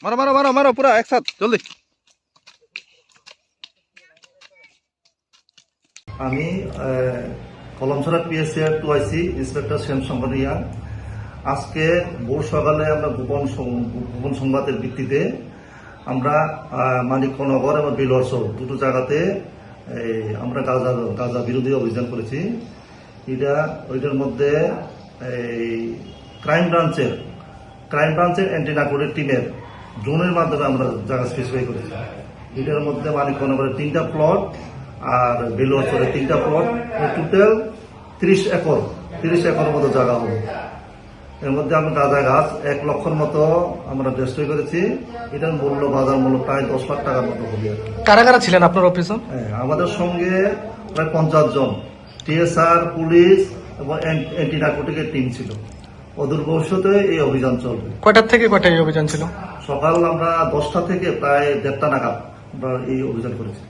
মারো মারো মারো মারো পুরা একসাথ জলদি। আমি কলমছড়া পিএসসিআর 2IC ইন্সপেক্টর শ্যামশঙ্কর রিয়া। আজকে ভোর সকালে আমরা গোপন সংবাদের ভিত্তিতে আমরা মানিকনগর এবং বেলোয়ারসহ দুটো জায়গাতে আমরা গাঁজা বিরোধী অভিযান করেছি। ওইটার মধ্যে ক্রাইম ব্রাঞ্চের অ্যান্টি নার্কোটিক টিমের ড্রোনের মাধ্যমে আমরা জায়গা স্পেসিফাই করেছি। এটার মধ্যে মানিকনগরের 3টা প্লট আর বেলোয়ারসরে 3টা প্লট, টোটাল 30 একর মতো জায়গা হবে। এর মধ্যে আমরা গাঁজা গাছ 1 লক্ষর মতো আমরা ডিস্ট্রয় করেছি। এটার বাজার মূল্য প্রায় 10 লাখ টাকার মতো হবে। কারা কারা ছিলেন আপনার অফিসে? আমাদের সঙ্গে প্রায় 50 জন টিএসআর, পুলিশ এবং অ্যান্টি নার্কোটিকের টিম ছিল। অদূর ভবিষ্যতে এই অভিযান চলবে। কয়টার থেকে কয়টা এই অভিযান ছিল? সকাল আমরা 10টা থেকে প্রায় 1:30 নাগাদ আমরা এই অভিযান করেছি।